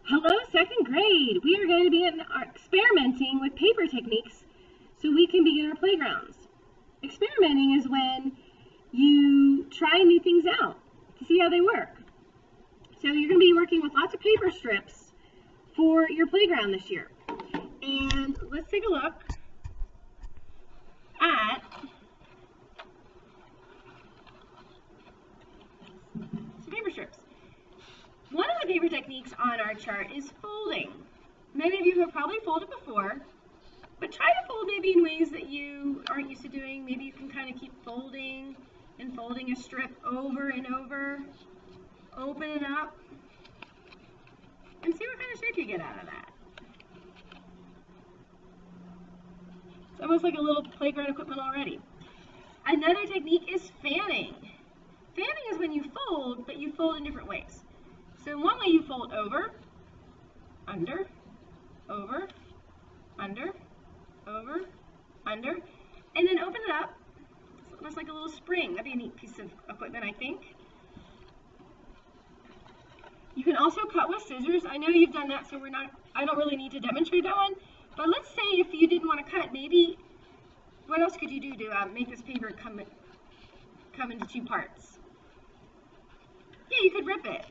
Hello, second grade. We are going to be experimenting with paper techniques so we can begin our playgrounds. Experimenting is when you try new things out to see how they work. So you're going to be working with lots of paper strips for your playground this year. And let's take a look at some paper strips. One of the paper techniques on our chart is folding. Many of you have probably folded before, but try to fold maybe in ways that you aren't used to doing. Maybe you can kind of keep folding and folding a strip over and over. Open it up and see what kind of shape you get out of that. It's almost like a little playground equipment already. Another technique is fanning. Fanning is when you fold, but you fold in different ways. So one way you fold over, under, over, under, over, under, and then open it up. It's almost like a little spring. That'd be a neat piece of equipment, I think. You can also cut with scissors. I know you've done that, so I don't really need to demonstrate that one. But let's say if you didn't want to cut, maybe, what else could you do to make this paper come into two parts? Yeah, you could rip it.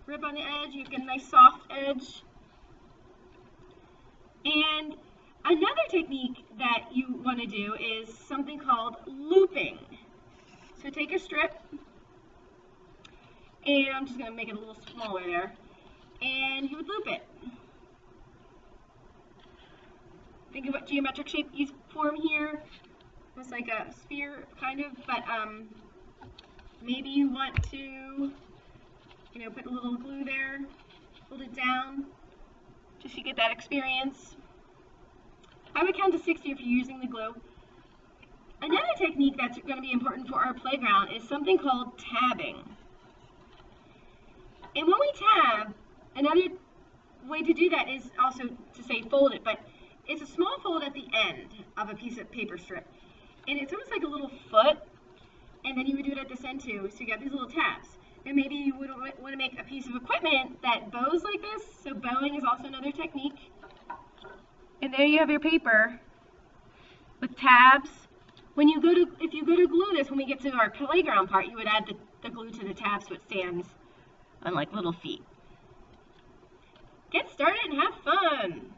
Rip on the edge, you get a nice soft edge. And another technique that you want to do is something called looping. So take a strip, and I'm just going to make it a little smaller there, and you would loop it. Think of what geometric shape you form here. It's like a sphere, kind of, but maybe you want to put a little glue there, hold it down, just so you get that experience. I would count to 60 if you're using the glue. Another technique that's going to be important for our playground is something called tabbing. And when we tab, another way to do that is also to say fold it, but it's a small fold at the end of a piece of paper strip. And it's almost like a little foot, and then you would do it at this end too, so you got these little tabs. And maybe you would want to make a piece of equipment that bows like this, so bowing is also another technique. And there you have your paper with tabs. If you go to glue this, when we get to our playground part, you would add the glue to the tabs so it stands on like little feet. Get started and have fun!